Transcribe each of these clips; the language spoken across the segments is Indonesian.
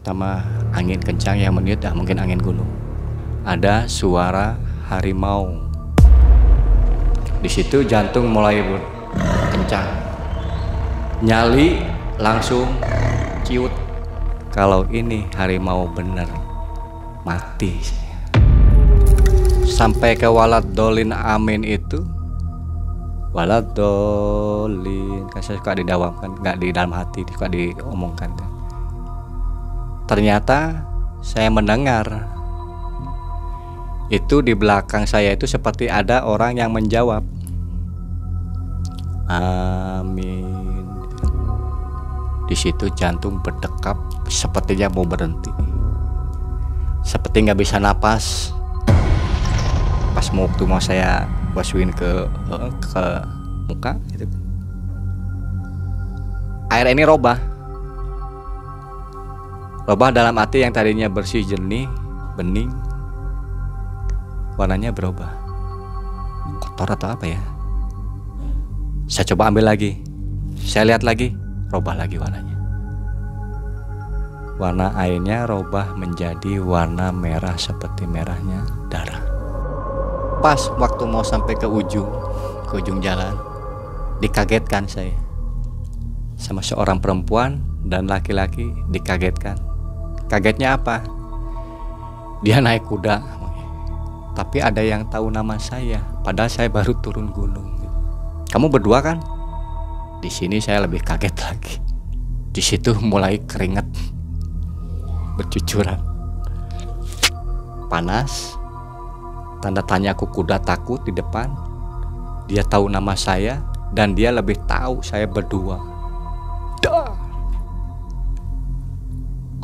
pertama angin kencang, yang meniup mungkin angin gunung. Ada suara harimau. Di situ jantung mulai kencang, nyali langsung ciut. Kalau ini harimau bener, mati. Sampai ke walad dolin amin itu, walad dolin kan saya suka didawamkan, nggak di dalam hati, suka diomongkan. Ternyata saya mendengar itu di belakang saya itu seperti ada orang yang menjawab amin. Di situ jantung berdekap, sepertinya mau berhenti, seperti nggak bisa napas. Pas waktu mau saya basuhin ke muka gitu, air ini robah dalam arti yang tadinya bersih jernih bening, warnanya berubah kotor atau apa ya. Saya coba ambil lagi, saya lihat lagi, robah lagi warnanya. Warna airnya robah menjadi warna merah seperti merahnya darah. Pas waktu mau sampai ke ujung jalan, dikagetkan saya sama seorang perempuan dan laki-laki. Dikagetkan. Kagetnya apa? Dia naik kuda, tapi ada yang tahu nama saya, padahal saya baru turun gunung. Kamu berdua kan? Di sini saya lebih kaget lagi. Di situ mulai keringat bercucuran, panas. Tanda tanyaku kuda takut di depan. Dia tahu nama saya dan dia lebih tahu saya berdua. Dah.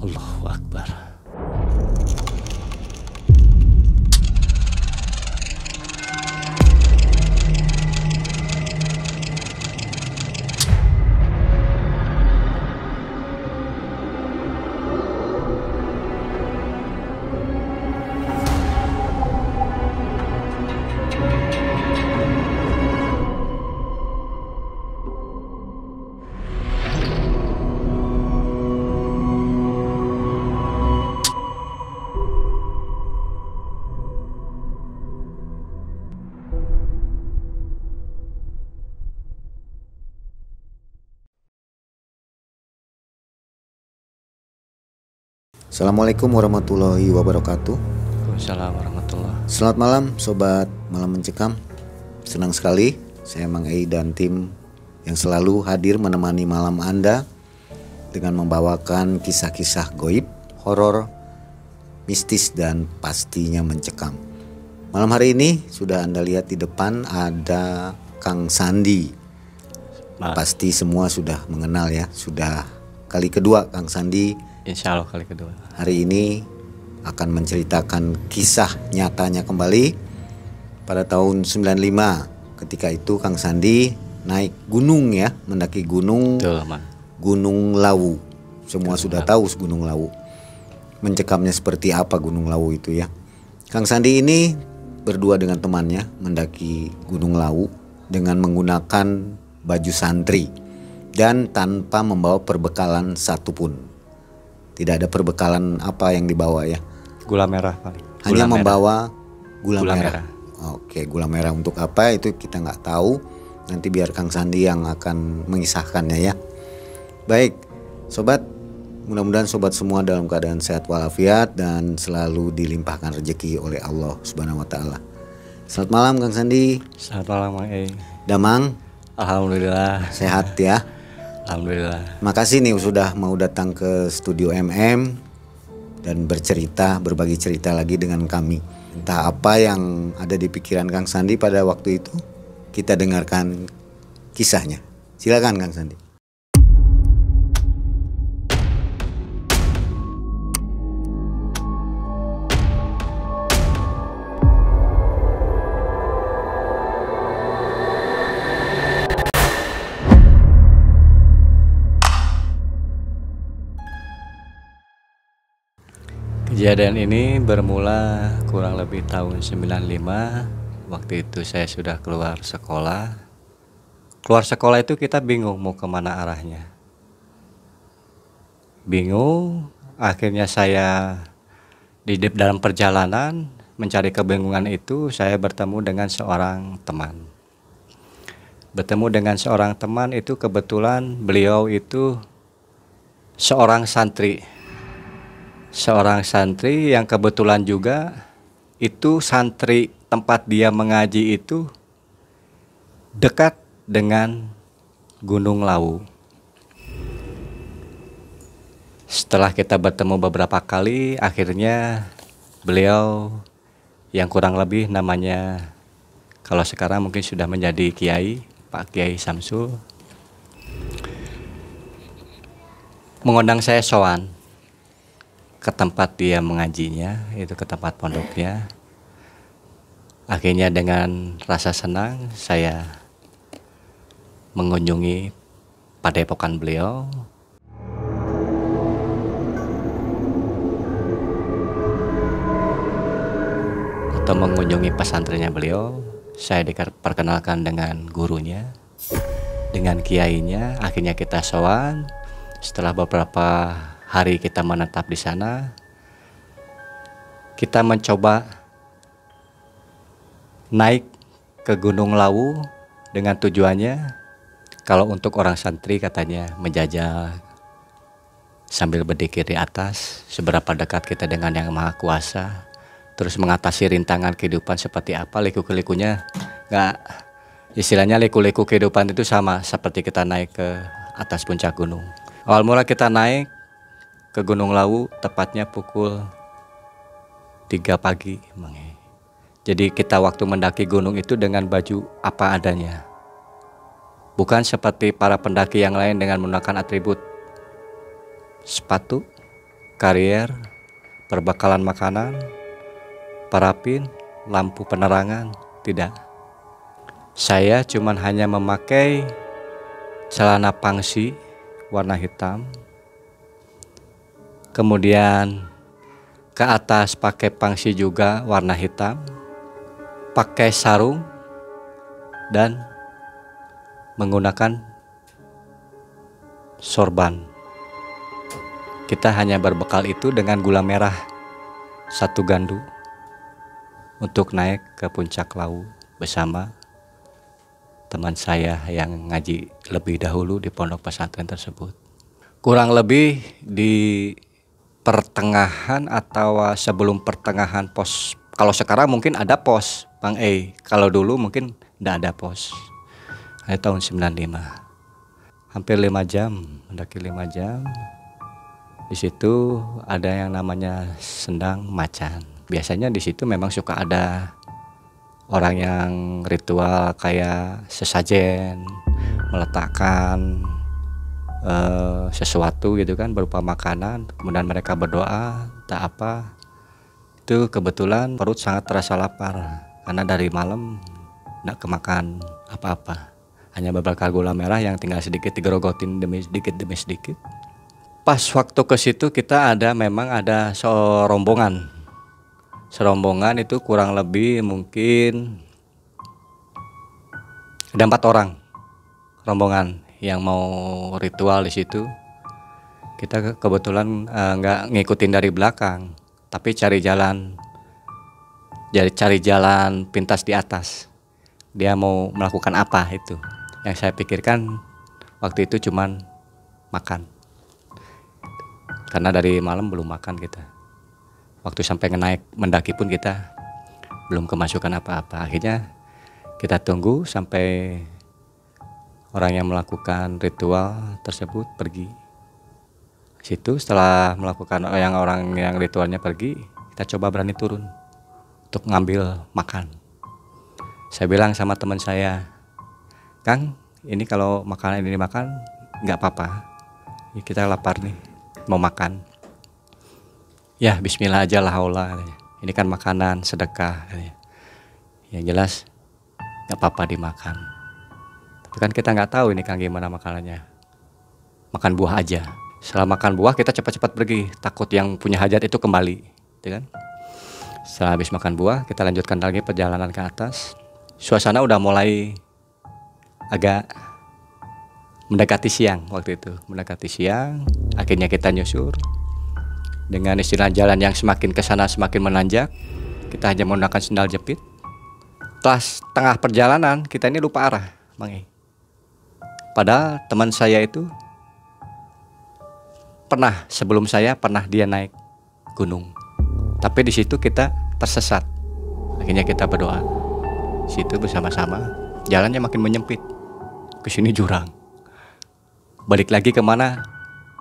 Allahu Akbar. Assalamualaikum warahmatullahi wabarakatuh. Waalaikumsalam warahmatullahi. Selamat malam sobat Malam Mencekam. Senang sekali saya Mang Ei dan tim yang selalu hadir menemani malam Anda dengan membawakan kisah-kisah goib, horor, mistis dan pastinya mencekam. Malam hari ini sudah Anda lihat di depan ada Kang Sandi. Pasti semua sudah mengenal ya. Sudah kali kedua Kang Sandi, Insya Allah kali kedua. hari ini akan menceritakan kisah nyatanya kembali pada tahun 95. Ketika itu Kang Sandi naik gunung ya, mendaki gunung. Betul, Man. Gunung Lawu. Semua sudah tahu Gunung Lawu. Mencekamnya seperti apa Gunung Lawu itu ya. Kang Sandi ini berdua dengan temannya mendaki Gunung Lawu dengan menggunakan baju santri dan tanpa membawa perbekalan satupun. Tidak ada perbekalan apa yang dibawa ya. Gula merah paling. Hanya membawa gula merah. Oke, gula merah untuk apa itu kita nggak tahu. Nanti biar Kang Sandi yang akan mengisahkannya ya. Baik, sobat, mudah-mudahan sobat semua dalam keadaan sehat walafiat dan selalu dilimpahkan rezeki oleh Allah Subhanahu wa taala. Selamat malam Kang Sandi. Selamat malam Mang Ei. Damang. Alhamdulillah. Sehat ya. Alhamdulillah. Makasih nih sudah mau datang ke studio MM dan berbagi cerita lagi dengan kami. Entah apa yang ada di pikiran Kang Sandi pada waktu itu, kita dengarkan kisahnya. Silakan Kang Sandi. Kejadian ini bermula kurang lebih tahun 95. Waktu itu saya sudah keluar sekolah. Keluar sekolah itu kita bingung mau kemana arahnya. Bingung, akhirnya saya di dalam perjalanan mencari kebingungan itu, saya bertemu dengan seorang teman. Bertemu dengan seorang teman itu kebetulan beliau itu seorang santri. Seorang santri yang kebetulan juga itu santri tempat dia mengaji itu dekat dengan Gunung Lawu. Setelah kita bertemu beberapa kali, akhirnya beliau yang kurang lebih namanya, kalau sekarang mungkin sudah menjadi Kiai, Pak Kiai Samsul, mengundang saya sowan ke tempat dia mengajinya, itu ke tempat pondoknya. Akhirnya dengan rasa senang saya mengunjungi padepokan beliau. Atau mengunjungi pesantrennya beliau. Saya diperkenalkan dengan gurunya, dengan kiainya. Akhirnya kita sowan. Setelah beberapa hari kita menetap di sana, kita mencoba naik ke Gunung Lawu dengan tujuannya, kalau untuk orang santri katanya menjajal sambil berdikir di atas, seberapa dekat kita dengan Yang Maha Kuasa, terus mengatasi rintangan kehidupan seperti apa. Liku-likunya nggak, istilahnya liku-liku kehidupan itu sama seperti kita naik ke atas puncak gunung. Awal mula kita naik ke Gunung Lawu tepatnya pukul 3 pagi. Jadi kita waktu mendaki gunung itu dengan baju apa adanya. Bukan seperti para pendaki yang lain dengan menggunakan atribut sepatu, karier, perbekalan makanan, parafin, lampu penerangan. Tidak. Saya cuman hanya memakai celana pangsi warna hitam. Kemudian ke atas pakai pangsi juga warna hitam, pakai sarung dan menggunakan sorban. Kita hanya berbekal itu dengan gula merah 1 gandu untuk naik ke puncak Lawu bersama teman saya yang ngaji lebih dahulu di pondok pesantren tersebut. Kurang lebih di pertengahan atau sebelum pertengahan pos. Kalau sekarang mungkin ada pos, Bang E. Kalau dulu mungkin tidak ada pos. Ada tahun 95. Hampir 5 jam, mendaki 5 jam. Di situ ada yang namanya sendang macan. Biasanya di situ memang suka ada orang yang ritual kayak sesajen, meletakkan sesuatu gitu kan, berupa makanan, kemudian mereka berdoa, tak apa. Itu kebetulan perut sangat terasa lapar karena dari malam tidak kemakan apa-apa, hanya beberapa gula merah yang tinggal sedikit digerogotin demi sedikit. Pas waktu ke situ kita memang ada serombongan itu kurang lebih mungkin ada 4 orang rombongan yang mau ritual di situ. Kita kebetulan nggak ngikutin dari belakang, tapi cari jalan pintas di atas. Dia mau melakukan apa itu? Yang saya pikirkan waktu itu cuman makan, karena dari malam belum makan kita. Waktu sampai naik mendaki pun kita belum kemasukan apa-apa. Akhirnya kita tunggu sampai orang yang melakukan ritual tersebut pergi. Situ setelah melakukan orang yang ritualnya pergi, kita coba berani turun untuk ngambil makan. Saya bilang sama teman saya, Kang, ini kalau makanan ini dimakan nggak apa-apa. Kita lapar nih, mau makan. Ya bismillah aja lah Allah. Ini kan makanan sedekah. Yang jelas nggak apa-apa dimakan. Tapi kan kita nggak tahu ini Kang gimana makanannya. Makan buah aja. Setelah makan buah kita cepat-cepat pergi, takut yang punya hajat itu kembali, ya kan? Setelah habis makan buah kita lanjutkan lagi perjalanan ke atas. Suasana udah mulai agak mendekati siang waktu itu. Akhirnya kita nyusur Dengan istilah jalan yang semakin ke sana semakin menanjak, kita hanya menggunakan sendal jepit. Setelah tengah perjalanan kita ini lupa arah, Bang E. Padahal teman saya itu sebelum saya pernah dia naik gunung. Tapi di situ kita tersesat. Akhirnya kita berdoa. Di situ bersama-sama, jalannya makin menyempit. Ke sini jurang. Balik lagi kemana?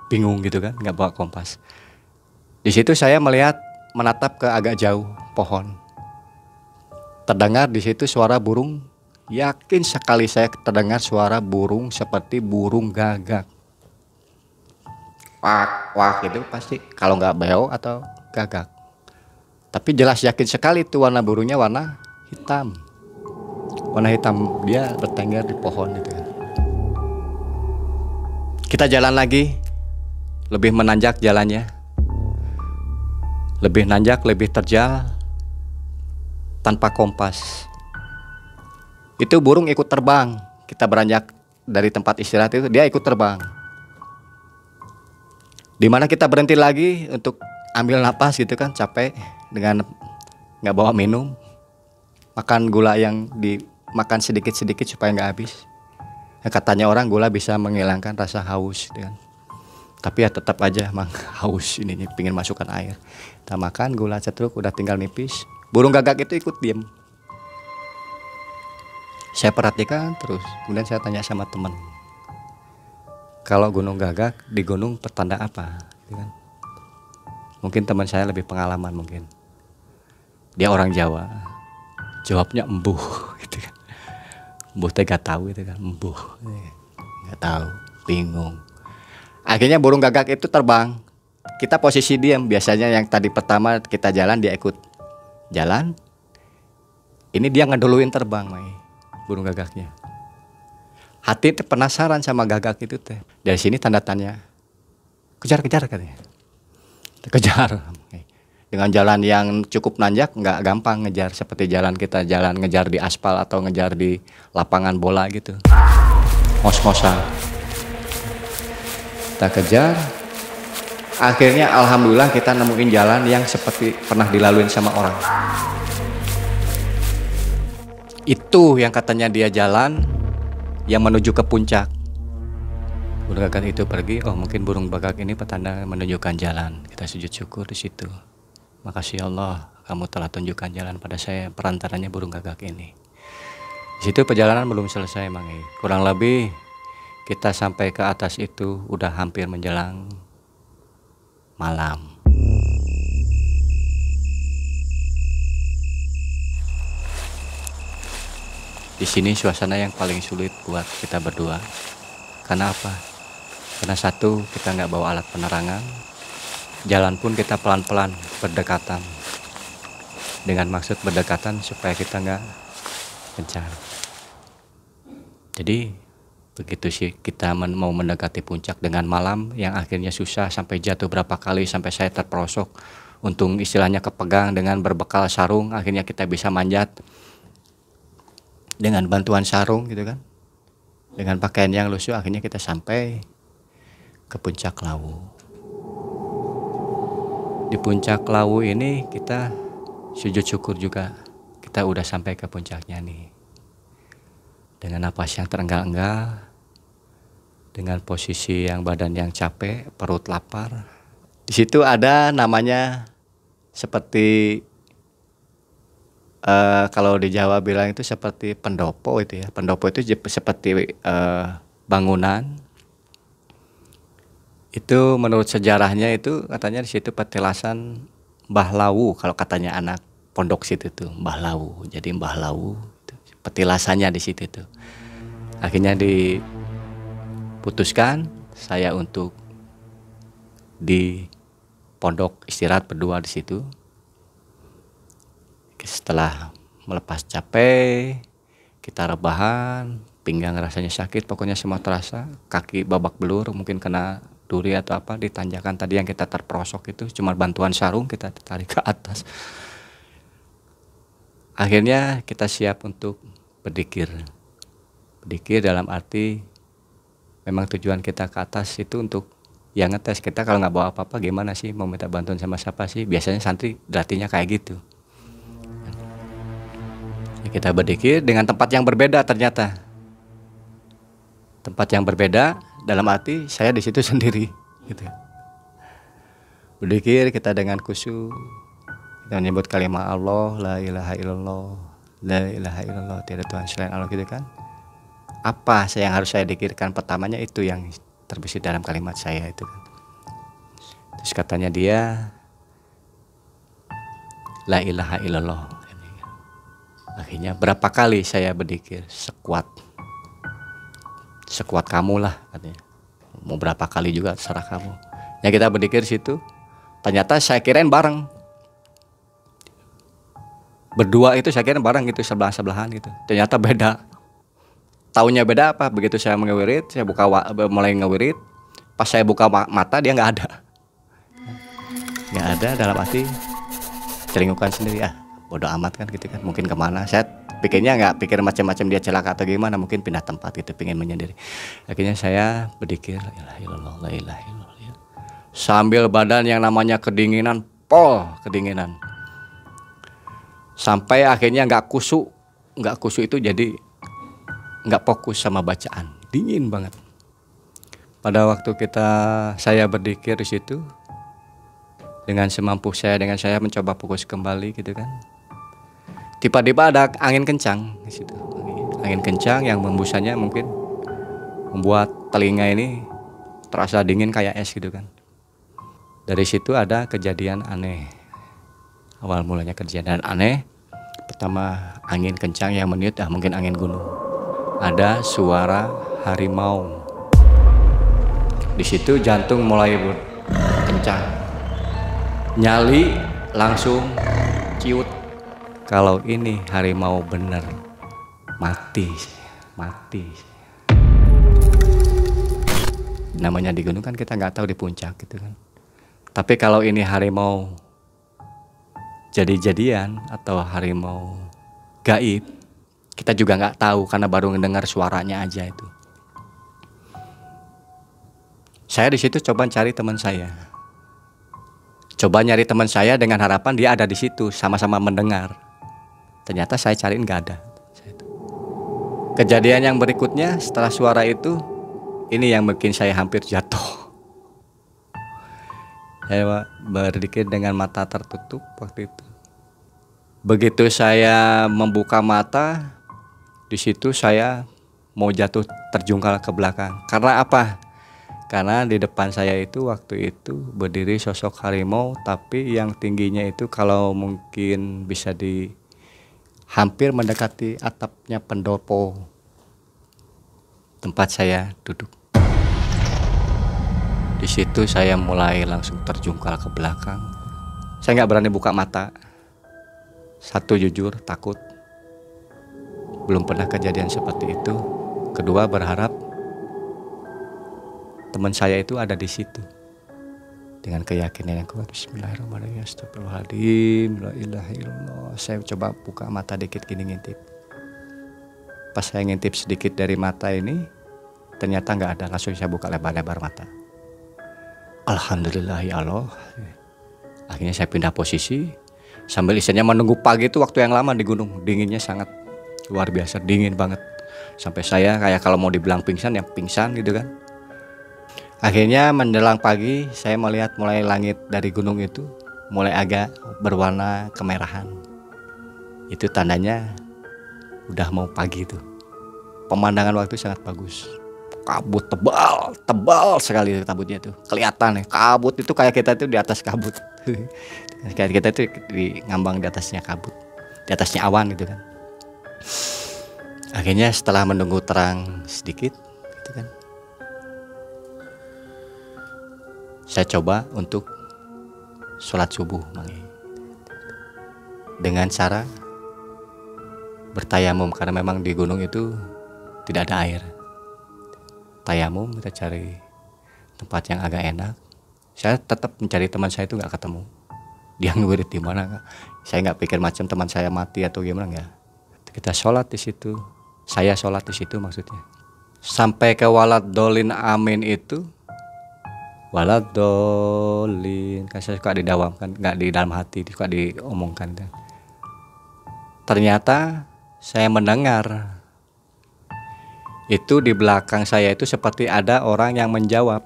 Bingung gitu kan, nggak bawa kompas. Di situ saya menatap ke agak jauh pohon. Terdengar di situ suara burung. Yakin sekali saya terdengar suara burung seperti burung gagak. Wak wak itu pasti kalau nggak beo atau gagak. Tapi jelas yakin sekali itu warna burungnya warna hitam. Warna hitam, dia bertengger di pohon itu. Kita jalan lagi, lebih menanjak jalannya. Lebih nanjak, lebih terjal, tanpa kompas. Itu burung ikut terbang. Kita beranjak dari tempat istirahat itu, dia ikut terbang. Dimana kita berhenti lagi untuk ambil napas gitu kan, capek dengan nggak bawa minum, makan gula yang dimakan sedikit-sedikit supaya nggak habis. Katanya orang gula bisa menghilangkan rasa haus gitu kan. Tapi ya tetap aja emang haus ininya, pingin masukkan air. Kita makan gula cetruk udah tinggal nipis. Burung gagak itu ikut diem. Saya perhatikan terus, kemudian saya tanya sama teman, kalau gunung gagak di gunung pertanda apa? Gitu kan. Mungkin teman saya lebih pengalaman mungkin. Dia orang Jawa, jawabnya embuh gitu kan. Embuh teh gak tahu gitu kan, embuh. Gak tahu, bingung. Akhirnya burung gagak itu terbang. Kita posisi diam. Biasanya yang tadi pertama kita jalan, dia ikut jalan. Ini dia ngeduluin terbang, Mai, burung gagaknya. Hati teh penasaran sama gagak itu teh. Dari sini tanda tanya. Kejar-kejar katanya. Kejar. Dengan jalan yang cukup nanjak, nggak gampang ngejar seperti jalan kita jalan ngejar di aspal atau ngejar di lapangan bola gitu. Ngos-ngosan. Kita kejar, akhirnya alhamdulillah kita nemuin jalan yang seperti pernah dilaluin sama orang. Itu yang katanya dia jalan yang menuju ke puncak. Burung gagak itu pergi, oh mungkin burung gagak ini petanda menunjukkan jalan. Kita sujud syukur di situ. Makasih Allah, kamu telah tunjukkan jalan pada saya, perantaranya burung gagak ini. Di situ perjalanan belum selesai, Mang. Kurang lebih kita sampai ke atas itu udah hampir menjelang malam. Di sini suasana yang paling sulit buat kita berdua. Karena apa? Karena satu, kita nggak bawa alat penerangan. Jalan pun kita pelan-pelan berdekatan. Dengan maksud berdekatan supaya kita nggak kencar. Jadi begitu sih kita mau mendekati puncak dengan malam yang akhirnya susah sampai jatuh berapa kali sampai saya terperosok. Untung istilahnya kepegang dengan berbekal sarung, akhirnya kita bisa manjat dengan bantuan sarung gitu kan. Dengan pakaian yang lusuh akhirnya kita sampai ke puncak Lawu. Di puncak Lawu ini kita sujud syukur juga, kita udah sampai ke puncaknya nih. Dengan napas yang terenggal-enggal, dengan posisi yang badan yang capek, perut lapar. Di situ ada namanya seperti kalau di Jawa bilang itu seperti pendopo itu ya. Pendopo itu seperti bangunan. Itu menurut sejarahnya itu katanya di situ petilasan Mbah Lawu, kalau katanya anak pondok situ tuh Mbah Lawu. Jadi Mbah Lawu petilasannya di situ tuh. Akhirnya diputuskan saya untuk di pondok istirahat berdua di situ. Setelah melepas capek, kita rebahan, pinggang rasanya sakit, pokoknya semua terasa, kaki babak belur, mungkin kena duri atau apa di tanjakan tadi yang kita terperosok itu, cuma bantuan sarung kita tarik ke atas. Akhirnya kita siap untuk berdikir. Berdikir dalam arti memang tujuan kita ke atas itu untuk yang ngetes kita kalau nggak bawa apa-apa gimana sih, mau minta bantuan sama siapa sih, biasanya santri latihnya kayak gitu. Ya, kita berdikir dengan tempat yang berbeda, ternyata tempat yang berbeda dalam arti saya di situ sendiri gitu. Berdikir kita dengan khusyuk, kita menyebut kalimat Allah, la ilaha illallah, la ilaha illallah, tiada Tuhan selain Allah gitu kan. Apa yang harus saya dikirkan pertamanya itu yang terbesit dalam kalimat saya itu kan. Terus katanya dia la ilaha illallah. Akhirnya berapa kali saya berdikir, sekuat kamu lah katanya. Mau berapa kali juga terserah kamu. Ya kita berdikir situ. Ternyata saya kirain bareng. Berdua itu saya kirain bareng gitu, sebelah-sebelahan gitu. Ternyata beda. Taunya beda apa? Begitu saya ngewirid, saya mulai ngewirid, pas saya buka mata dia nggak ada. Nggak ada dalam arti celingukan sendiri, bodoh amat kan gitu kan, mungkin kemana. Saya pikirnya nggak pikir macam-macam dia celaka atau gimana, mungkin pindah tempat gitu, pengen menyendiri. Akhirnya saya berdikir la ilaha illallah, la ilaha illallah, sambil badan yang namanya kedinginan, kedinginan, sampai akhirnya nggak kusuk itu jadi nggak fokus sama bacaan, dingin banget. Pada waktu saya berdikir di situ, dengan semampu saya, mencoba fokus kembali gitu kan. Tiba-tiba ada angin kencang di situ, angin kencang yang hembusannya mungkin membuat telinga ini terasa dingin kayak es gitu kan. Dari situ ada kejadian aneh. Awal mulanya kejadian aneh, pertama angin kencang yang meniup, mungkin angin gunung. Ada suara harimau. Di situ jantung mulai kencang, nyali langsung ciut. Kalau ini harimau bener, mati. Namanya di gunung kan kita nggak tahu di puncak gitu kan. Tapi kalau ini harimau jadi-jadian atau harimau gaib, kita juga nggak tahu karena baru mendengar suaranya aja itu. Saya di situ coba cari teman saya. Nyari teman saya dengan harapan dia ada di situ, sama-sama mendengar. Ternyata saya cariin nggak ada. Kejadian yang berikutnya setelah suara itu, ini yang bikin saya hampir jatuh. Saya berdikir dengan mata tertutup waktu itu. Begitu saya membuka mata, di situ saya mau jatuh terjungkal ke belakang. Karena apa? Karena di depan saya itu waktu itu berdiri sosok harimau, tapi yang tingginya itu kalau mungkin bisa hampir mendekati atapnya pendopo tempat saya duduk. Di situ saya mulai langsung terjungkal ke belakang. Saya nggak berani buka mata. Satu, jujur takut. Belum pernah kejadian seperti itu. Kedua, berharap teman saya itu ada di situ. Dengan keyakinan yang kuat, bismillahirrahmanirrahim, astagfirullahaladzim, la ilaha illallah. Saya coba buka mata dikit gini, ngintip. Pas saya ngintip sedikit dari mata ini, ternyata nggak ada. Langsung saya buka lebar-lebar mata. Alhamdulillah ya Allah. Akhirnya saya pindah posisi sambil istilahnya menunggu pagi. Itu waktu yang lama di gunung, dinginnya sangat luar biasa, dingin banget. Sampai saya kayak kalau mau dibilang pingsan ya pingsan gitu kan. Akhirnya menjelang pagi saya melihat mulai langit dari gunung itu mulai agak berwarna kemerahan. Itu tandanya udah mau pagi tuh. Pemandangan waktu sangat bagus. Kabut tebal sekali kabutnya tuh, kelihatan nih kabut itu kayak kita tuh di atas kabut. Kayak kita tuh di ngambang di atasnya kabut, di atasnya awan gitu kan. Akhirnya setelah menunggu terang sedikit gitu kan, saya coba untuk sholat subuh dengan cara bertayamum, karena memang di gunung itu tidak ada air. Tayamum, kita cari tempat yang agak enak. Saya tetap mencari teman saya itu nggak ketemu. Dia ngewirid di mana? Saya nggak pikir macam teman saya mati atau gimana, nggak. Kita sholat di situ. Saya sholat di situ maksudnya. Sampai ke Walad Dolin Amin itu waladolin. Kan saya suka didawamkan, nggak di dalam hati, suka diomongkan. Ternyata saya mendengar itu di belakang saya itu seperti ada orang yang menjawab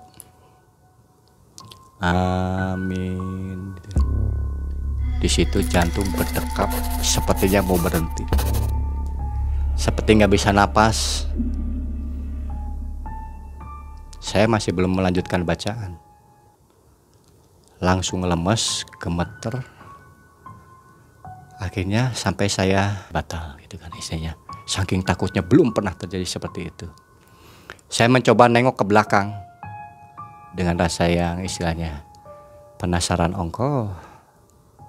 amin. Di situ jantung berdetak sepertinya mau berhenti, seperti nggak bisa napas. Saya masih belum melanjutkan bacaan, langsung lemes, gemeter. Akhirnya sampai saya batal gitu kan istilahnya. Saking takutnya, belum pernah terjadi seperti itu. Saya mencoba nengok ke belakang dengan rasa yang istilahnya penasaran ongkoh,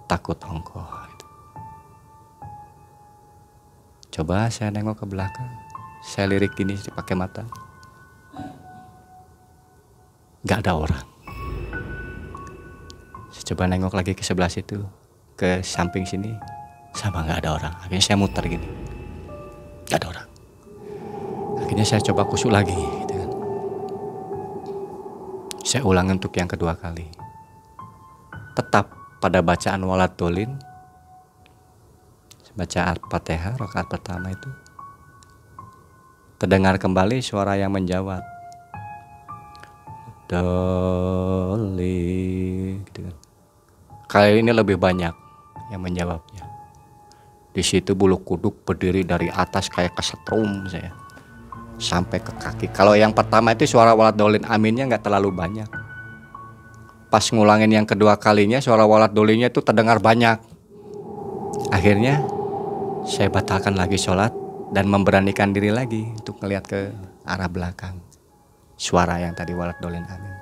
takut ongkoh gitu. Coba saya nengok ke belakang, saya lirik gini pakai mata, nggak ada orang. Saya coba nengok lagi ke sebelah situ, ke samping sini, sama nggak ada orang. Akhirnya saya muter gini, nggak ada orang. Akhirnya saya coba kusuk lagi gitu kan. Saya ulang untuk yang kedua kali, tetap pada bacaan waladolin. Baca Al-Fatihah rakaat pertama itu terdengar kembali suara yang menjawab dolin gitu kan. Kali ini lebih banyak yang menjawabnya. Di situ bulu kuduk berdiri dari atas kayak kesetrum saya sampai ke kaki. Kalau yang pertama itu suara waladolin aminnya nggak terlalu banyak. Pas ngulangin yang kedua kalinya suara waladolinnya itu terdengar banyak. Akhirnya saya batalkan lagi sholat dan memberanikan diri lagi untuk ngelihat ke arah belakang suara yang tadi waladolin amin.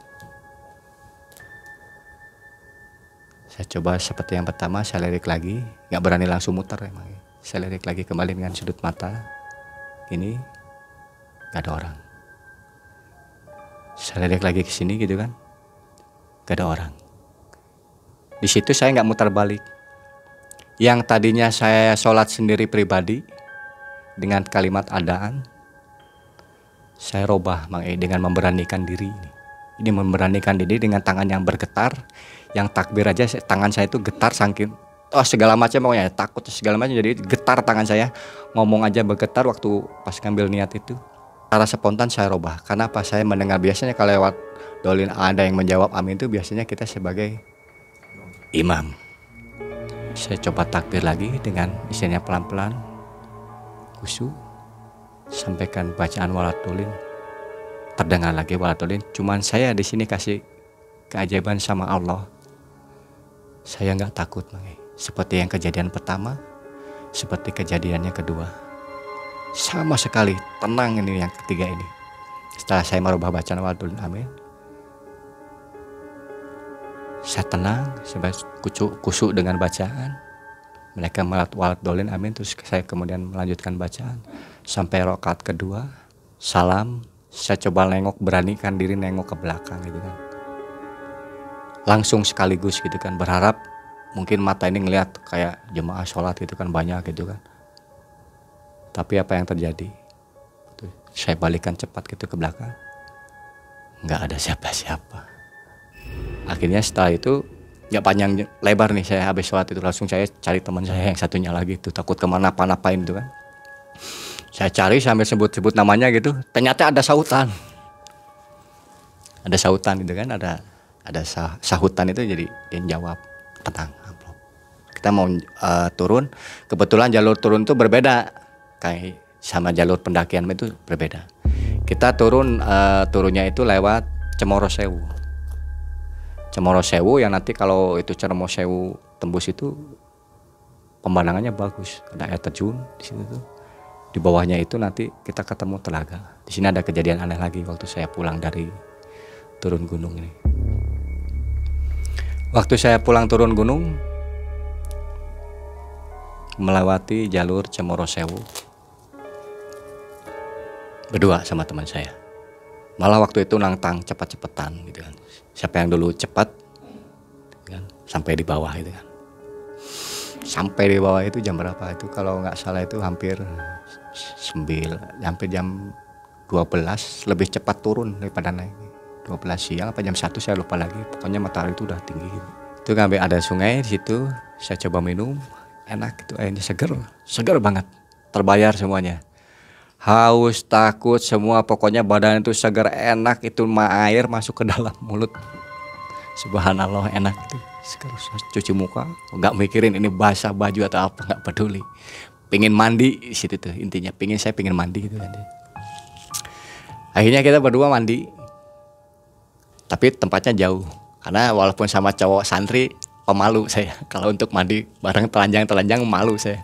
Saya coba seperti yang pertama, saya lirik lagi, nggak berani langsung muter emang. Saya lirik lagi kembali dengan sudut mata, ini nggak ada orang. Saya lirik lagi ke sini gitu kan, nggak ada orang. Di situ saya nggak muter balik. Yang tadinya saya sholat sendiri pribadi dengan kalimat adaan, saya robah dengan memberanikan diri ini. Ini memberanikan diri dengan tangan yang bergetar, yang takbir aja tangan saya itu getar saking segala macam pokoknya takut segala macam, jadi getar tangan saya, ngomong aja bergetar waktu pas ngambil niat itu. Secara spontan saya robah. Karena apa? Saya mendengar biasanya kalau lewat dolin ada yang menjawab amin itu biasanya kita sebagai imam. Saya coba takbir lagi dengan isinya pelan-pelan, khusyuk, sampaikan bacaan waladolin. Terdengar lagi waladolin. Cuman saya di sini kasih keajaiban sama Allah. Saya nggak takut, seperti yang kejadian pertama, seperti kejadian yang kedua. Sama sekali tenang ini yang ketiga ini. Setelah saya merubah bacaan waladolin amin, saya tenang, saya kusuk dengan bacaan. Mereka waladolin amin, terus saya kemudian melanjutkan bacaan sampai rakaat kedua, salam. Saya coba nengok, beranikan diri nengok ke belakang gitu kan. Langsung sekaligus gitu kan, berharap mungkin mata ini ngelihat kayak jemaah sholat gitu kan, banyak gitu kan. Tapi apa yang terjadi? Saya balikan cepat gitu ke belakang, nggak ada siapa-siapa. Akhirnya setelah itu nggak panjang lebar nih, saya habis sholat itu langsung saya cari teman saya yang satunya lagi itu, takut kemana-napain itu kan. Saya cari sambil sebut-sebut namanya gitu, ternyata ada sautan. Ada sautan gitu kan, ada sahutan itu, jadi dia jawab, tenang, kita mau turun. Kebetulan jalur turun itu berbeda, kayak sama jalur pendakian itu berbeda. Kita turunnya itu lewat Cemoro Sewu. Cemoro Sewu yang nanti kalau itu Cemoro Sewu tembus itu pemandangannya bagus, ada air terjun di situ tuh. Di bawahnya itu nanti kita ketemu telaga. Di sini ada kejadian aneh lagi waktu saya pulang dari turun gunung ini. Waktu saya pulang turun gunung, melewati jalur Cemoro Sewu, berdua sama teman saya. Malah waktu itu nantang cepat-cepatan gitu kan. Siapa yang dulu cepat kan, sampai di bawah gitu kan. Sampai di bawah itu jam berapa itu? Kalau nggak salah itu hampir jam 12, lebih cepat turun daripada naik. 12 siang apa jam 1 saya lupa lagi. Pokoknya matahari itu udah tinggi. Itu ngambil ada sungai di situ, saya coba minum, enak itu airnya seger banget. Terbayar semuanya. Haus, takut, semua pokoknya badan itu seger, enak itu air masuk ke dalam mulut. Subhanallah enak itu. Sekarang cuci muka, nggak mikirin ini basah baju atau apa, nggak peduli. Pengen mandi di situ tuh intinya, saya pengen mandi gitu kan. Akhirnya kita berdua mandi, tapi tempatnya jauh. Karena walaupun sama cowok santri, pemalu saya. Kalau untuk mandi bareng telanjang malu saya.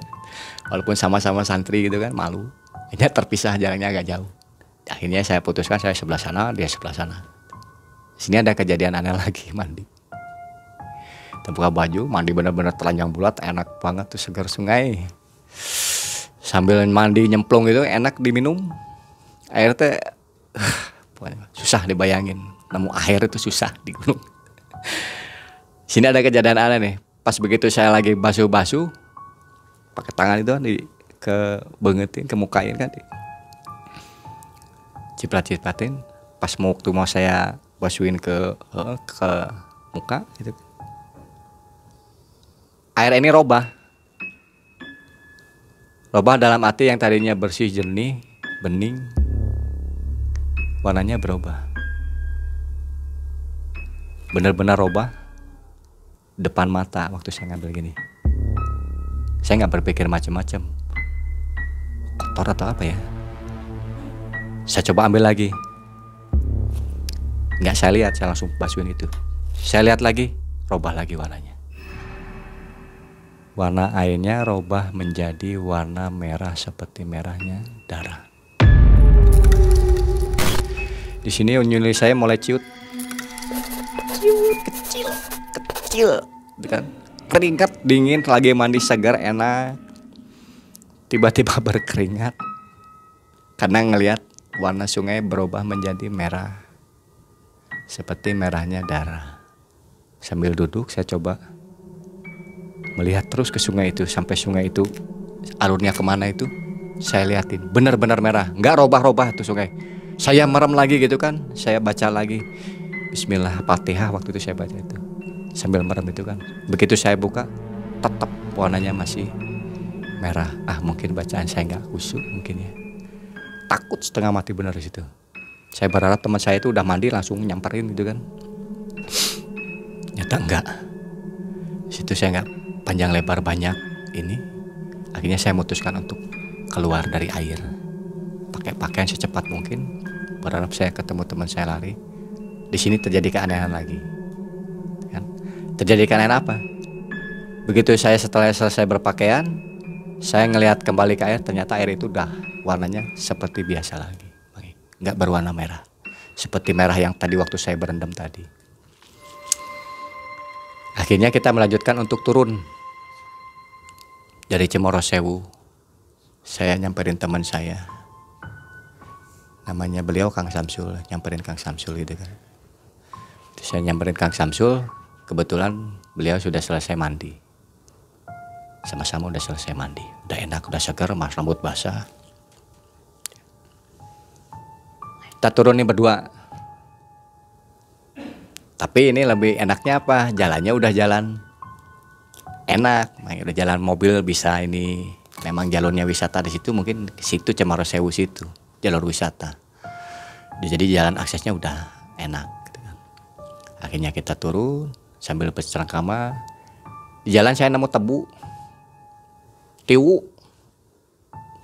Walaupun sama-sama santri gitu kan, malu. Akhirnya terpisah jalannya agak jauh. Akhirnya saya putuskan saya sebelah sana, dia sebelah sana. Sini ada kejadian aneh lagi mandi. Buka baju, mandi bener-bener telanjang bulat, enak banget tuh segar sungai. Sambil mandi nyemplung gitu enak diminum. Air teh susah dibayangin. Nemu air itu susah di gunung. Sini ada kejadian aneh nih. Pas begitu saya lagi basuh-basuh, pakai tangan itu kan kebengetin, kemukain kan, ciprat-cipratin. Pas waktu mau saya basuhin ke muka gitu, air ini robah dalam arti yang tadinya bersih jernih, bening, warnanya berubah. Benar-benar robah depan mata waktu saya ngambil gini. Saya nggak berpikir macam-macam, kotor atau apa ya. Saya coba ambil lagi, nggak saya lihat, saya langsung basuhin itu. Saya lihat lagi, robah lagi warnanya. Warna airnya robah menjadi warna merah seperti merahnya darah. Di sini nyuli saya mulai ciut kecil, kan? Keringat dingin, lagi mandi segar enak, tiba-tiba berkeringat karena ngelihat warna sungai berubah menjadi merah seperti merahnya darah. Sambil duduk saya coba melihat terus ke sungai itu, sampai sungai itu alurnya kemana itu saya liatin, benar-benar merah, nggak robah-robah tuh sungai. Saya merem lagi gitu kan, saya baca lagi Bismillah Fatihah waktu itu saya baca itu sambil merem itu kan. Begitu saya buka, tetap warnanya masih merah. Mungkin bacaan saya nggak khusyuk mungkin ya. Takut setengah mati benar di situ. Saya berharap teman saya itu udah mandi langsung nyamperin gitu kan. Nyata enggak. Situ saya nggak panjang lebar banyak ini. Akhirnya saya memutuskan untuk keluar dari air, pakai pakaian secepat mungkin. Berharap saya ketemu teman saya lari. Di sini terjadi keanehan lagi. Kan? Terjadi keanehan apa? Begitu saya setelah selesai berpakaian, saya ngelihat kembali ke air, ternyata air itu udah warnanya seperti biasa lagi. Nggak berwarna merah. Seperti merah yang tadi waktu saya berendam tadi. Akhirnya kita melanjutkan untuk turun dari Cemorosewu. Saya nyamperin teman saya, namanya beliau Kang Samsul, nyamperin Kang Samsul gitu kan. Saya nyamperin Kang Samsul, kebetulan beliau sudah selesai mandi. Sama-sama udah selesai mandi, udah enak, udah segar, mas rambut basah. Kita turun nih berdua. Tapi ini lebih enaknya apa? Jalannya udah jalan enak, udah jalan mobil bisa ini. Memang jalurnya wisata di situ, mungkin ke situ Cemorosewu situ, jalur wisata. Jadi jalan aksesnya udah enak. Gitu kan. Akhirnya kita turun sambil bercengkrama. Di jalan saya nemu tebu, tiwu,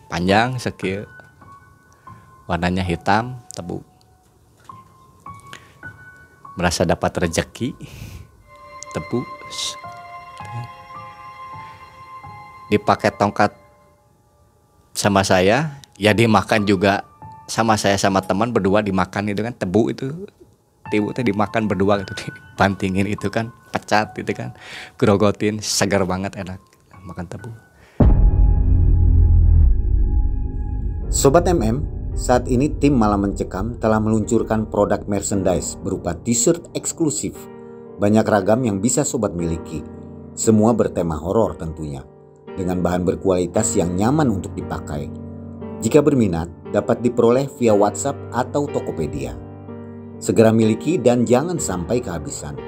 panjang sekil, warnanya hitam, tebu. Merasa dapat rezeki, tebu. Dipakai tongkat sama saya, ya dimakan juga sama saya sama teman berdua dimakan itu kan, tebu itu, tiwu itu dimakan berdua gitu, dibantingin itu kan, pecat gitu kan, grogotin, segar banget enak makan tebu. Sobat MM, saat ini tim Malam Mencekam telah meluncurkan produk merchandise berupa t-shirt eksklusif. Banyak ragam yang bisa sobat miliki. Semua bertema horor tentunya, dengan bahan berkualitas yang nyaman untuk dipakai. Jika berminat, dapat diperoleh via WhatsApp atau Tokopedia. Segera miliki dan jangan sampai kehabisan.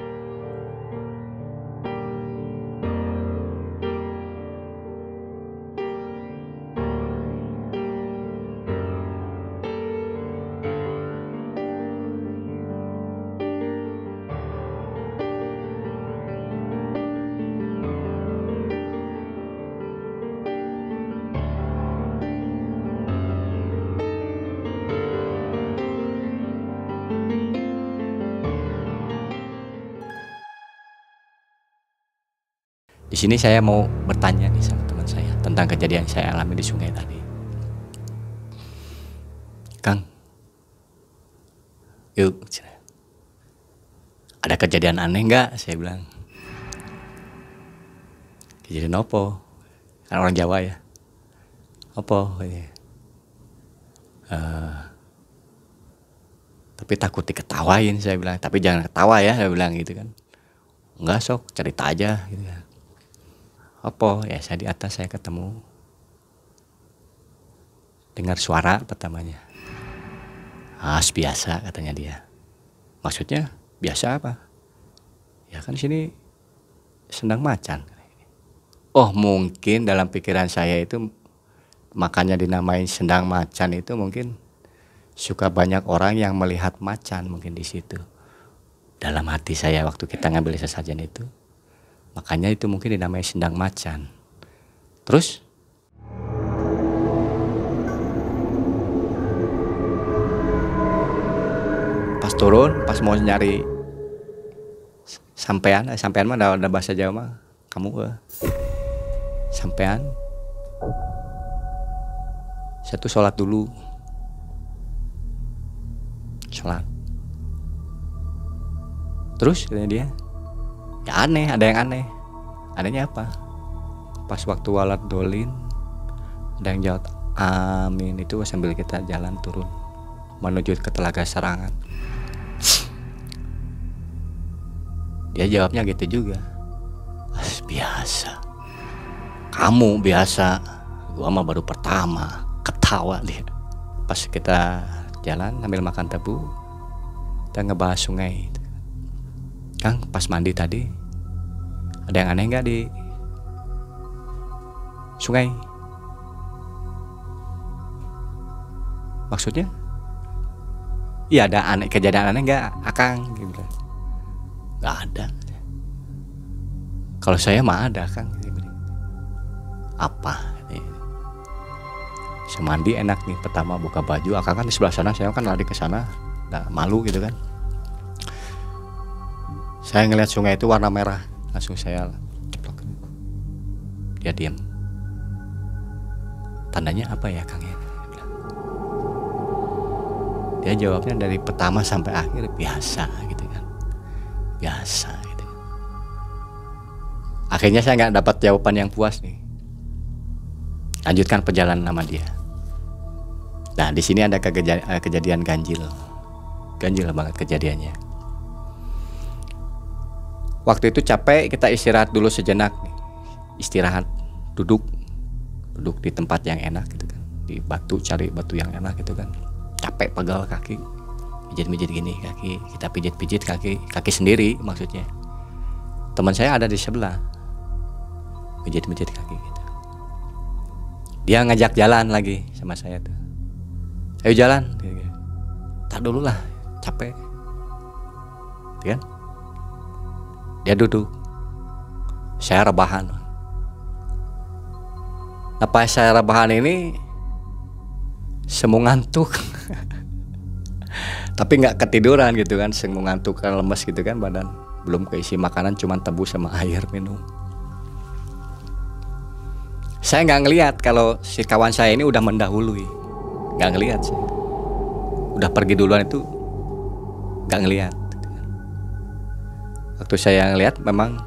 Di sini saya mau bertanya nih sama teman saya tentang kejadian yang saya alami di sungai tadi. Kang, yuk, ada kejadian aneh nggak? Saya bilang. Kejadian apa? Kan orang Jawa ya. Apa? Tapi takut diketawain, saya bilang. Tapi jangan ketawa ya, saya bilang gitu kan. Enggak, sok cerita aja gitu kan. Apa? Ya saya di atas saya ketemu dengar suara pertamanya. Biasa katanya dia. Maksudnya biasa apa? Ya kan sini sendang macan. Oh mungkin dalam pikiran saya itu makanya dinamain sendang macan itu mungkin suka banyak orang yang melihat macan mungkin di situ. Dalam hati saya waktu kita ngambil sesajen itu. Makanya itu mungkin dinamai sendang macan. Terus pas turun, pas mau nyari sampean mah ada bahasa Jawa mah kamu sampean. Saya tuh sholat dulu. Sholat. Terus katanya dia, ya aneh, ada yang aneh. Anehnya apa? Pas waktu walat dolin, ada yang jawab amin itu sambil kita jalan turun menuju ke Telaga Sarangan. Dia jawabnya gitu juga. Biasa. Kamu biasa. Gua mah baru pertama. Ketawa dia. Pas kita jalan sambil makan tebu, kita ngebahas sungai. Kang, pas mandi tadi ada yang aneh nggak di sungai? Maksudnya? Iya ada aneh, kejadian aneh nggak, Akang? Gitu. Nggak ada. Kalau saya mah ada, Kang. Apa? Semandi enak nih. Pertama buka baju, Akang kan di sebelah sana, saya kan lari ke sana, nggak malu gitu kan. Saya ngelihat sungai itu warna merah, langsung saya ceplok. Dia diam. Tandanya apa ya, Kang ya? Dia jawabnya dari pertama sampai akhir biasa gitu kan. Biasa gitu. Akhirnya saya nggak dapat jawaban yang puas nih. Lanjutkan perjalanan sama dia. Nah, di sini ada kejadian ganjil. Ganjil banget kejadiannya. Waktu itu capek, kita istirahat dulu sejenak. Istirahat, duduk di tempat yang enak gitu kan. Di batu, cari batu yang enak gitu kan. Capek pegal kaki, pijit-pijit gini kaki, kita pijit-pijit kaki sendiri maksudnya. Teman saya ada di sebelah, pijit-pijit kaki gitu. Dia ngajak jalan lagi sama saya tuh. Ayo jalan, gitu. Tak dulu lah, capek, gitu kan? Dia duduk, saya rebahan. Nah pas saya rebahan ini semu ngantuk. Tapi nggak ketiduran gitu kan, semu ngantuk kan, lemes gitu kan badan, belum keisi makanan, cuman tebu sama air minum. Saya nggak ngelihat kalau si kawan saya ini udah mendahului, nggak ngelihat sih, udah pergi duluan itu nggak ngelihat. Waktu saya ngelihat memang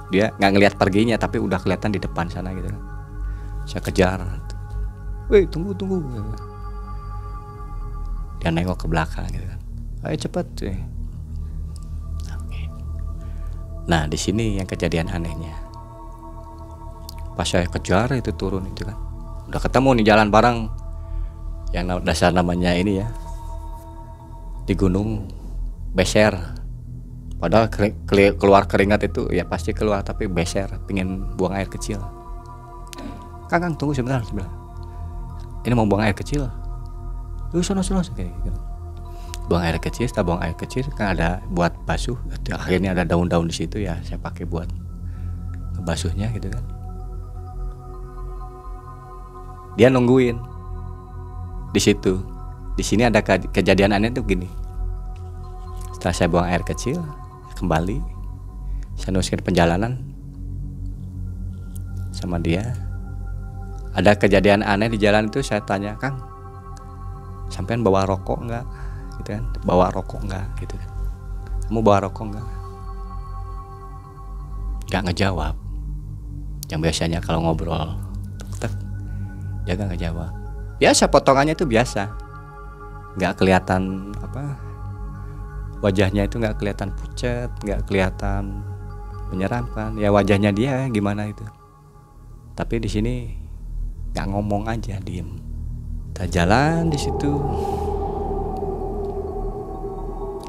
dia nggak ngelihat perginya, tapi udah kelihatan di depan sana gitu kan. Saya kejar, weh tunggu. Dia nengok ke belakang gitu kan, ayo cepet. Nah di sini yang kejadian anehnya. Pas saya kejar itu turun itu kan, udah ketemu nih jalan bareng yang dasar namanya ini ya, di gunung beser, padahal keluar keringat itu ya pasti keluar, tapi beser, pingin buang air kecil. Kang tunggu sebentar, ini mau buang air kecil. Sono kayak gitu. Buang air kecil, setelah buang air kecil kan ada buat basuh, akhirnya ada daun-daun di situ ya, saya pakai buat ngebasuhnya gitu kan. Dia nungguin di situ. Di sini ada kejadian aneh tuh gini. Setelah saya buang air kecil, kembali saya nuliskan perjalanan sama dia. Ada kejadian aneh di jalan itu, saya tanya, Kang, sampean bawa rokok nggak? Gitu kan, bawa rokok nggak? Gitu kan. Kamu bawa rokok nggak? Nggak ngejawab. Yang biasanya kalau ngobrol, dia nggak ngejawab. Biasa potongannya itu biasa, nggak kelihatan apa, wajahnya itu nggak kelihatan pucat, nggak kelihatan menyeramkan. Ya wajahnya dia gimana itu. Tapi di sini nggak ngomong aja, diem. Kita jalan di situ.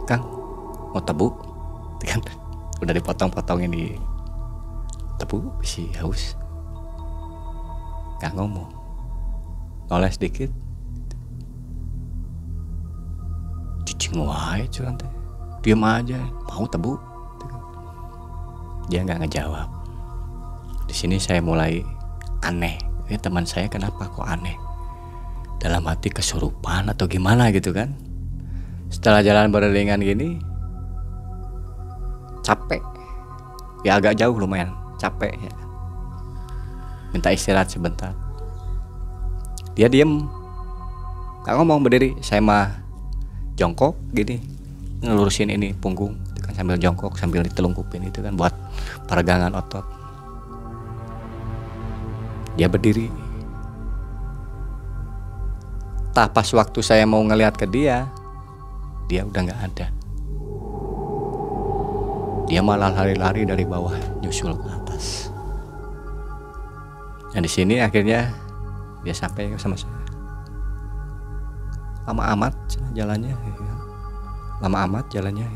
Kang, mau tebu? Kan udah dipotong-potongin di tebu, bisi haus. Nggak ngomong, noleh sedikit. Cicing wae cuman teh, diem aja. Mau tebu? Dia nggak ngejawab. Di sini saya mulai aneh. Ini teman saya kenapa kok aneh? Dalam hati kesurupan atau gimana gitu kan? Setelah jalan beriringan gini, capek. Ya agak jauh lumayan, capek ya. Minta istirahat sebentar. Dia diem, nggak ngomong, berdiri. Saya mah jongkok gini, ngelurusin ini punggung, itu kan sambil jongkok, sambil ditelungkupin itu kan buat peregangan otot. Dia berdiri. Tah pas waktu saya mau ngelihat ke dia udah nggak ada. Dia malah lari-lari dari bawah nyusul ke atas. Nah di sini akhirnya dia sampai sama saya. Lama amat jalannya, lama amat jalannya.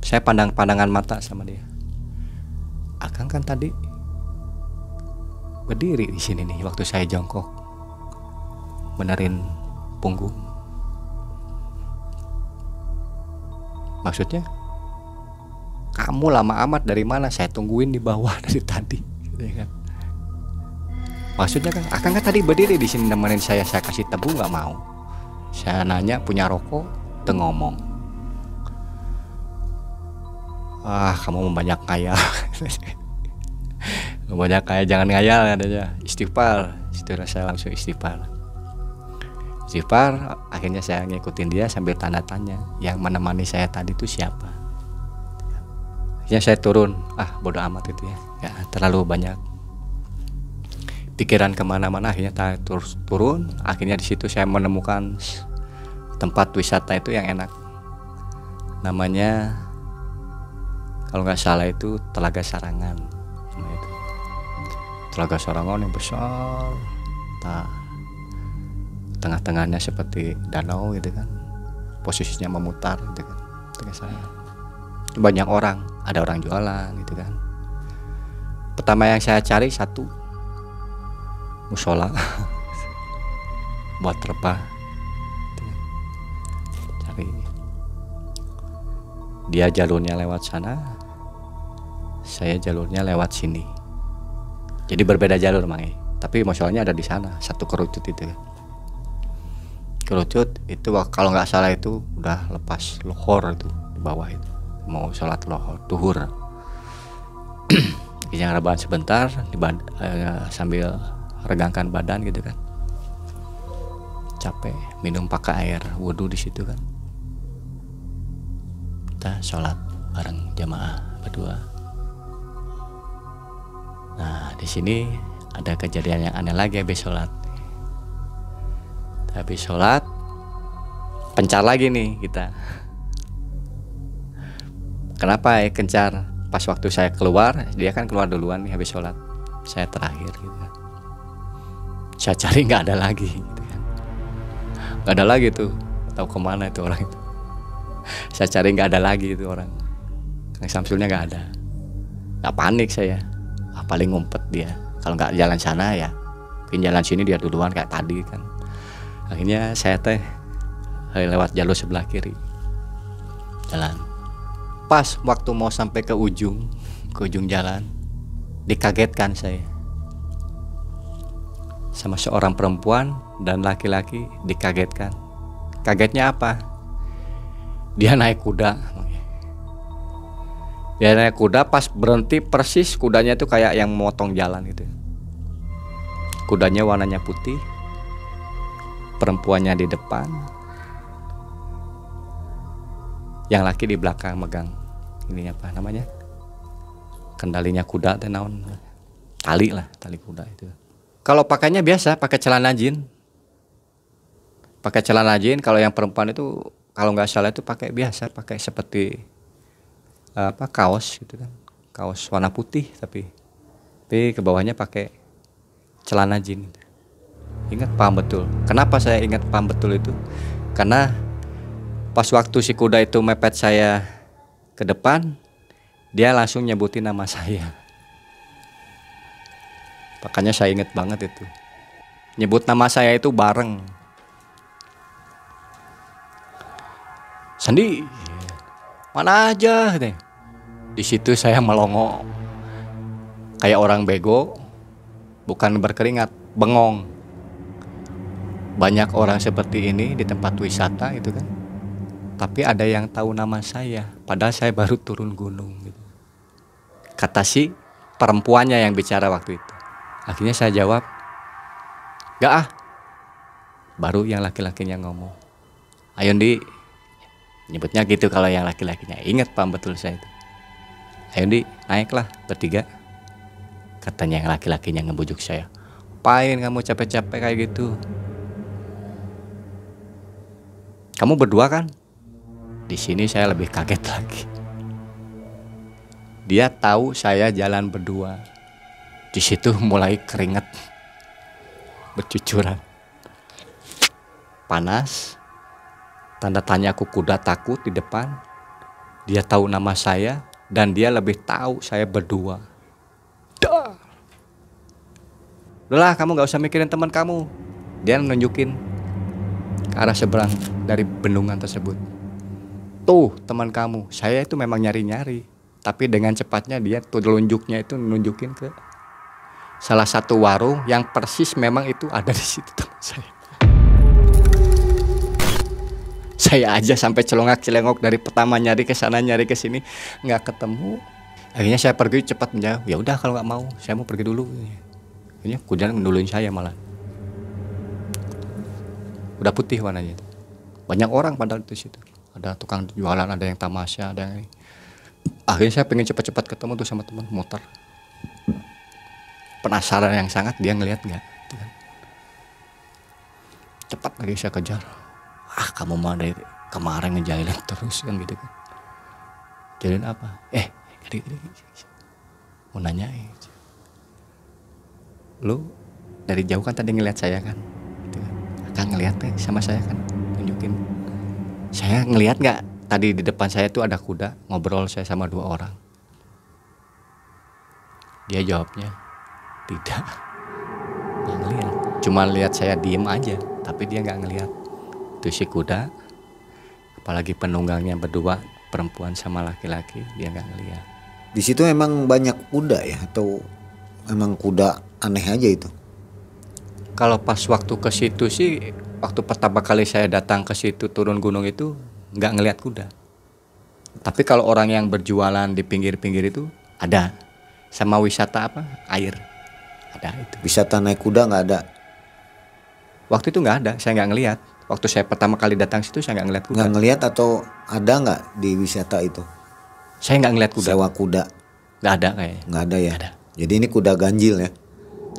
Saya pandangan mata sama dia. Akang kan tadi berdiri di sini nih waktu saya jongkok benerin punggung. Maksudnya kamu lama amat dari mana? Saya tungguin di bawah dari tadi, gitu kan. Maksudnya kan akang kan tadi berdiri di sini nemenin saya kasih tebu nggak mau. Saya nanya punya rokok, tuh ngomong. Kamu banyak ngayal. Banyak kayak jangan ngayal katanya. Istighfar. Situ saya langsung istighfar. Akhirnya saya ngikutin dia sambil tanda tanya, yang menemani saya tadi itu siapa. Akhirnya saya turun. Bodoh amat itu ya. Terlalu banyak pikiran kemana-mana. Akhirnya saya turun. Akhirnya di situ saya menemukan tempat wisata itu yang enak. Namanya kalau nggak salah itu Telaga Sarangan. Telaga Sarangan yang besar, tengah-tengahnya seperti danau gitu kan, posisinya memutar gitu kan. Telaga Sarangan. Banyak orang, ada orang jualan gitu kan. Pertama yang saya cari satu musola buat terbang. Cari. Dia jalurnya lewat sana, saya jalurnya lewat sini. Jadi berbeda jalur Mang. Tapi musolanya ada di sana, satu kerucut itu. Kerucut itu kalau nggak salah itu udah lepas lohor itu di bawah itu. Mau sholat lohor, duhur. Yang rebahan sebentar sambil regangkan badan gitu kan. Capek, minum pakai air wudhu di situ kan. Kita sholat bareng jamaah berdua. Nah di sini ada kejadian yang aneh lagi habis sholat. Habis sholat pencar lagi nih kita. Kenapa kencar? Pas waktu saya keluar, dia kan keluar duluan nih habis sholat. Saya terakhir gitu kan. Saya cari nggak ada lagi gitu kan. Gak ada lagi tuh, tahu kemana itu orang itu. Saya cari nggak ada lagi itu orang. Kang Samsulnya nggak ada. Nggak panik saya, paling ngumpet dia. Kalau nggak jalan sana ya mungkin jalan sini dia duluan kayak tadi kan. Akhirnya saya lewat jalur sebelah kiri jalan. Pas waktu mau sampai ke ujung jalan, dikagetkan saya sama seorang perempuan dan laki-laki. Dikagetkan. Kagetnya apa? Dia naik kuda. Dia naik kuda, pas berhenti persis kudanya itu kayak yang motong jalan gitu. Kudanya warnanya putih, perempuannya di depan, yang laki di belakang megang ini apa namanya, kendalinya kuda teh naon, tali lah, tali kuda itu. Kalau pakainya biasa pakai celana jin, kalau yang perempuan itu kalau nggak salah itu pakai biasa, pakai seperti apa, kaos gitu kan, kaos warna putih tapi ke bawahnya pakai celana jin. Ingat, paham betul. Kenapa saya ingat paham betul itu? Karena pas waktu si kuda itu mepet saya ke depan, dia langsung nyebutin nama saya. Makanya saya ingat banget itu. Nyebut nama saya itu bareng. Sandi, mana aja deh. Di situ saya melongo kayak orang bego, bukan berkeringat, bengong. Banyak orang seperti ini di tempat wisata gitu kan, tapi ada yang tahu nama saya, padahal saya baru turun gunung gitu. Kata si perempuannya yang bicara waktu itu. Akhirnya saya jawab, "Gak ah." Baru yang laki-lakinya ngomong, "Ayo Ndi." Nyebutnya gitu kalau yang laki-lakinya. Ingat, paham betul saya itu. "Ayo Ndi, naiklah bertiga." Katanya yang laki-lakinya ngebujuk saya. "Apain kamu capek-capek kayak gitu? Kamu berdua kan?" Di sini saya lebih kaget lagi. Dia tahu saya jalan berdua. Di situ mulai keringat bercucuran. Panas. Tanda tanya aku, kuda takut di depan. Dia tahu nama saya dan dia lebih tahu saya berdua. Dah. Udahlah, kamu gak usah mikirin teman kamu. Dia nunjukin ke arah seberang dari bendungan tersebut. Tuh teman kamu. Saya itu memang nyari-nyari, tapi dengan cepatnya dia tuh telunjuknya itu nunjukin ke salah satu warung yang persis memang itu ada di situ teman saya. Saya aja sampai celongak-celengok dari pertama nyari ke sana nyari ke sini nggak ketemu. Akhirnya saya pergi cepat menjawab, "Ya udah kalau nggak mau, saya mau pergi dulu." Akhirnya kuda ngeduluin saya malah. Udah putih warnanya. Banyak orang padahal di situ. Ada tukang jualan, ada yang tamasya, ada yang. Akhirnya saya pengen cepat-cepat ketemu tuh sama teman, muter. Penasaran yang sangat, dia ngelihat nggak? Cepat lagi saya kejar. "Ah, kamu mah dari kemarin ngejalin terus kan gitu kan." "Jalin apa?" Mau nanya, "Lu dari jauh kan tadi ngelihat saya kan?" Gitu kan. "Akang ngelihat sama saya kan?" Tunjukin. "Saya ngelihat nggak? Tadi di depan saya tuh ada kuda, ngobrol saya sama 2 orang." Dia jawabnya, "Tidak, nggak ngelihat. Cuma lihat saya diem aja, tapi dia nggak ngelihat." Itu si kuda, apalagi penunggangnya berdua, perempuan sama laki-laki, dia nggak ngelihat. Di situ emang banyak kuda ya, atau emang kuda aneh aja itu? Kalau pas waktu ke situ sih, waktu pertama kali saya datang ke situ turun gunung itu nggak ngelihat kuda. Tapi kalau orang yang berjualan di pinggir-pinggir itu ada, sama wisata apa, air, ada itu. Wisata naik kuda nggak ada? Waktu itu nggak ada, saya nggak ngelihat. Waktu saya pertama kali datang situ saya nggak ngelihat kuda. Nggak ngelihat atau ada nggak di wisata itu? Saya nggak ngelihat kuda. Sewa kuda? Nggak ada kayaknya. Nggak ada ya? Nggak ada. Jadi ini kuda ganjil ya?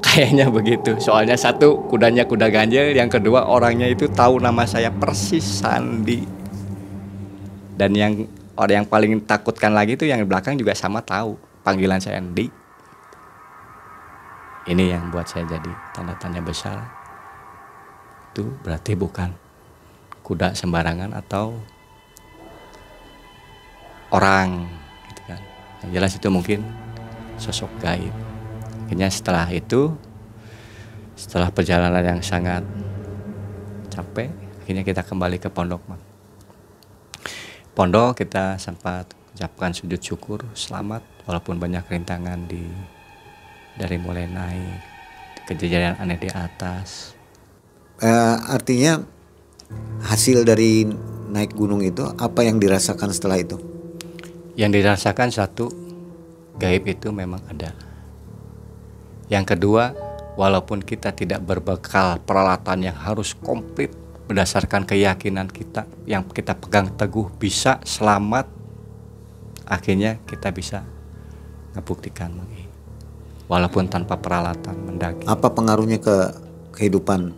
Kayaknya begitu. Soalnya satu, kudanya kuda ganjil, yang kedua orangnya itu tahu nama saya persis, Sandi. Dan yang orang yang paling takutkan lagi itu yang di belakang juga sama tahu panggilan saya Andi. Ini yang buat saya jadi tanda tanya besar. Itu berarti bukan kuda sembarangan atau orang gitu kan. Yang jelas itu mungkin sosok gaib. Akhirnya setelah itu, setelah perjalanan yang sangat capek, akhirnya kita kembali ke pondok. Pondok kita sempat ucapkan sujud syukur, selamat walaupun banyak rintangan dari mulai naik, kejadian aneh di atas. Artinya hasil dari naik gunung itu apa yang dirasakan setelah itu? Yang dirasakan satu, gaib itu memang ada. Yang kedua, walaupun kita tidak berbekal peralatan yang harus komplit berdasarkan keyakinan kita yang kita pegang teguh bisa selamat, akhirnya kita bisa ngebuktikan lagi. Walaupun tanpa peralatan mendaki. Apa pengaruhnya ke kehidupan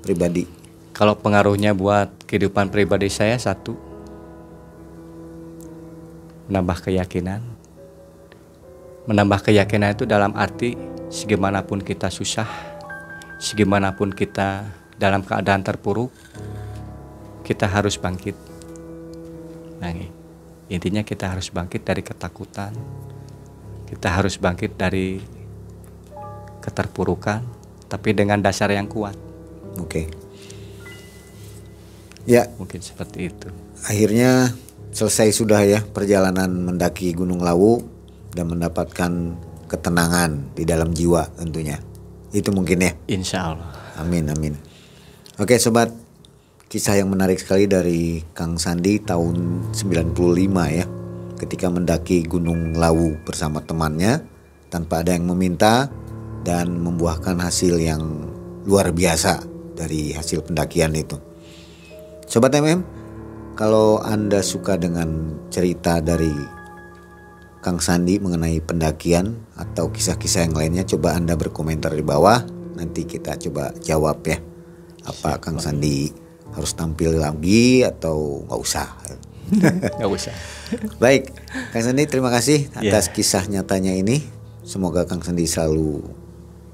pribadi? Kalau pengaruhnya buat kehidupan pribadi saya satu, menambah keyakinan. Menambah keyakinan itu dalam arti segimanapun kita susah, segimanapun kita dalam keadaan terpuruk, kita harus bangkit. Nah, intinya kita harus bangkit dari ketakutan, kita harus bangkit dari keterpurukan, tapi dengan dasar yang kuat. Oke. Ya, mungkin seperti itu. Akhirnya selesai sudah ya perjalanan mendaki Gunung Lawu dan mendapatkan ketenangan di dalam jiwa tentunya. Itu mungkin ya. Insya Allah. Amin, amin. Oke sobat, kisah yang menarik sekali dari Kang Sandi tahun 95 ya. Ketika mendaki Gunung Lawu bersama temannya tanpa ada yang meminta dan membuahkan hasil yang luar biasa dari hasil pendakian itu. Sobat MM, kalau Anda suka dengan cerita dari Kang Sandi mengenai pendakian atau kisah-kisah yang lainnya, coba Anda berkomentar di bawah. Nanti kita coba jawab ya. Apa Kang Sandi harus tampil lagi atau nggak usah? Nggak usah. Baik, Kang Sandi terima kasih atas kisah nyatanya ini. Semoga Kang Sandi selalu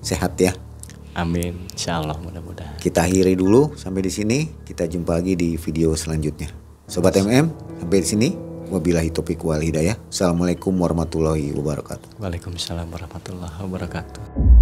sehat ya. Amin, insya Allah mudah-mudahan. Kita akhiri dulu sampai di sini. Kita jumpa lagi di video selanjutnya. Sobat MM, sampai di sini. Wabillahi taufiq wal hidayah. Assalamualaikum warahmatullahi wabarakatuh. Waalaikumsalam warahmatullahi wabarakatuh.